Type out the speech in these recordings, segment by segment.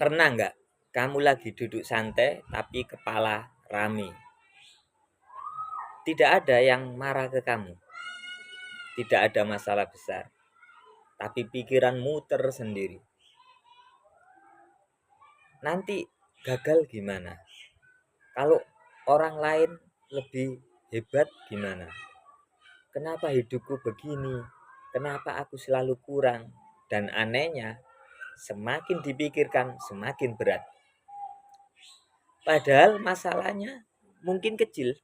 Pernah nggak kamu lagi duduk santai tapi kepala rame? Tidak ada yang marah ke kamu, tidak ada masalah besar, tapi pikiran muter sendiri. Nanti gagal gimana? Kalau orang lain lebih hebat gimana? Kenapa hidupku begini? Kenapa aku selalu kurang? Dan anehnya, semakin dipikirkan semakin berat. Padahal masalahnya mungkin kecil,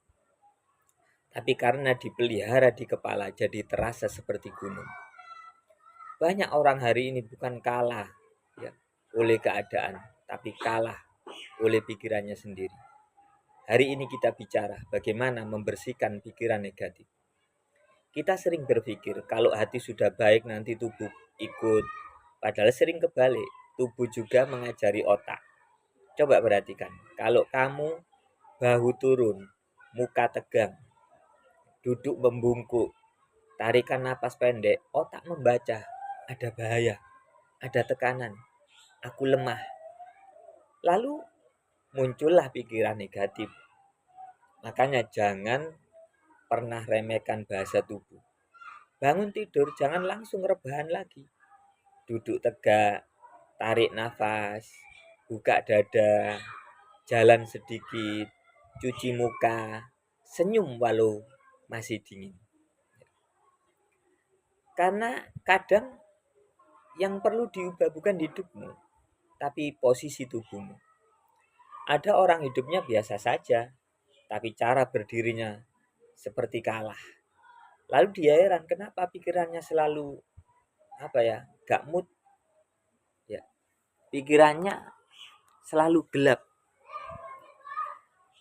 tapi karena dipelihara di kepala jadi terasa seperti gunung. Banyak orang hari ini bukan kalah ya, oleh keadaan, tapi kalah oleh pikirannya sendiri. Hari ini kita bicara bagaimana membersihkan pikiran negatif. Kita sering berpikir kalau hati sudah baik nanti tubuh ikut. Padahal sering kebalik, tubuh juga mengajari otak. Coba perhatikan, kalau kamu bahu turun, muka tegang, duduk membungkuk, tarikan napas pendek, otak membaca, ada bahaya, ada tekanan, aku lemah. Lalu muncullah pikiran negatif. Makanya jangan pernah remehkan bahasa tubuh. Bangun tidur jangan langsung rebahan lagi. Duduk tegak, tarik nafas, buka dada, jalan sedikit, cuci muka, senyum walau masih dingin. Karena kadang yang perlu diubah bukan hidupmu, tapi posisi tubuhmu. Ada orang hidupnya biasa saja, tapi cara berdirinya seperti kalah. Lalu dia heran kenapa pikirannya selalu gak mood ya. Pikirannya selalu gelap.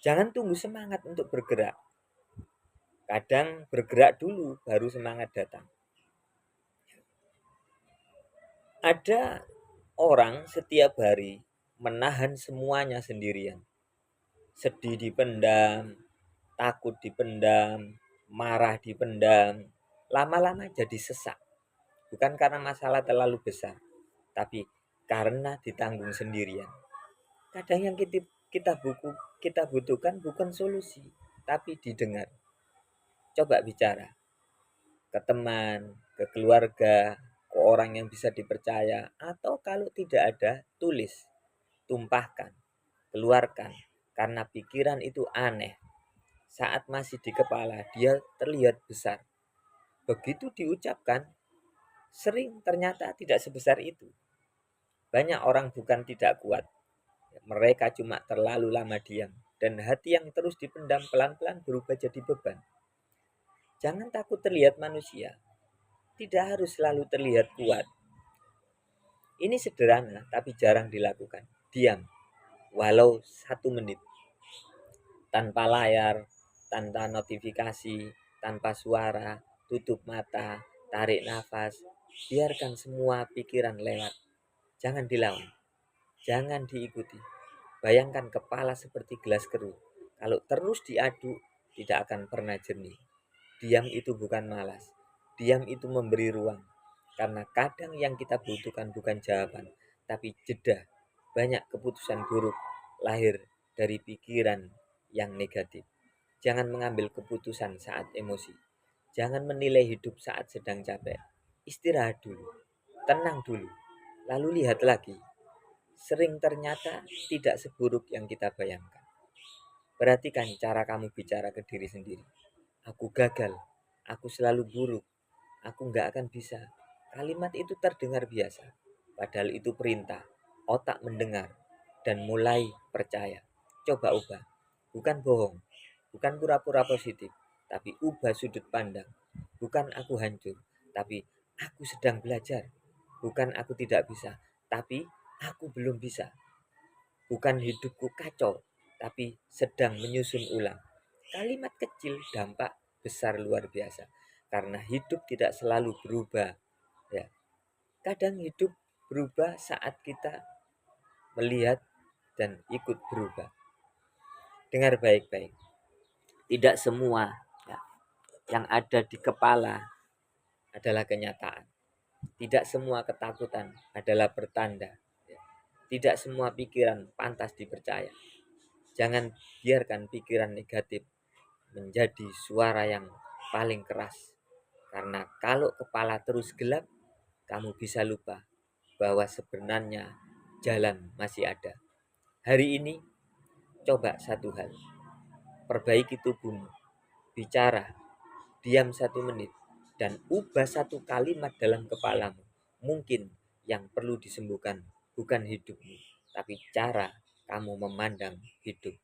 Jangan tunggu semangat untuk bergerak. Kadang bergerak dulu baru semangat datang. Ada orang setiap hari menahan semuanya sendirian. Sedih dipendam, takut dipendam, marah dipendam. Lama-lama jadi sesak. Bukan karena masalah terlalu besar, tapi karena ditanggung sendirian. Kadang yang kita butuhkan bukan solusi, tapi didengar. Coba bicara ke teman, ke keluarga, ke orang yang bisa dipercaya, atau kalau tidak ada, tulis, tumpahkan, keluarkan. Karena pikiran itu aneh. Saat masih di kepala, dia terlihat besar. Begitu diucapkan, sering ternyata tidak sebesar itu. Banyak orang bukan tidak kuat, mereka cuma terlalu lama diam. Dan hati yang terus dipendam pelan-pelan berubah jadi beban. Jangan takut terlihat manusia. Tidak harus selalu terlihat kuat. Ini sederhana tapi jarang dilakukan. Diam, walau 1 menit. Tanpa layar, tanpa notifikasi, tanpa suara, tutup mata, tarik nafas. Biarkan semua pikiran lewat. Jangan dilawan, jangan diikuti. Bayangkan kepala seperti gelas keruh. Kalau terus diaduk, tidak akan pernah jernih. Diam itu bukan malas. Diam itu memberi ruang. Karena kadang yang kita butuhkan bukan jawaban, tapi jeda. Banyak keputusan buruk lahir dari pikiran yang negatif. Jangan mengambil keputusan saat emosi. Jangan menilai hidup saat sedang capek. Istirahat dulu. Tenang dulu. Lalu lihat lagi. Sering ternyata tidak seburuk yang kita bayangkan. Perhatikan cara kamu bicara ke diri sendiri. Aku gagal. Aku selalu buruk. Aku gak akan bisa. Kalimat itu terdengar biasa. Padahal itu perintah. Otak mendengar dan mulai percaya. Coba ubah. Bukan bohong. Bukan pura-pura positif. Tapi ubah sudut pandang. Bukan aku hancur. Tapi aku sedang belajar. Bukan aku tidak bisa. Tapi aku belum bisa. Bukan hidupku kacau. Tapi sedang menyusun ulang. Kalimat kecil dampak besar luar biasa. Karena hidup tidak selalu berubah. Ya, kadang hidup berubah saat kita melihat dan ikut berubah. Dengar baik-baik. Tidak semua ya, yang ada di kepala adalah kenyataan. Tidak semua ketakutan adalah pertanda. Ya. Tidak semua pikiran pantas dipercaya. Jangan biarkan pikiran negatif menjadi suara yang paling keras. Karena kalau kepala terus gelap, kamu bisa lupa bahwa sebenarnya jalan masih ada. Hari ini coba satu hal, perbaiki tubuhmu, bicara, diam 1 menit, dan ubah satu kalimat dalam kepalamu. Mungkin yang perlu disembuhkan bukan hidupmu, tapi cara kamu memandang hidup.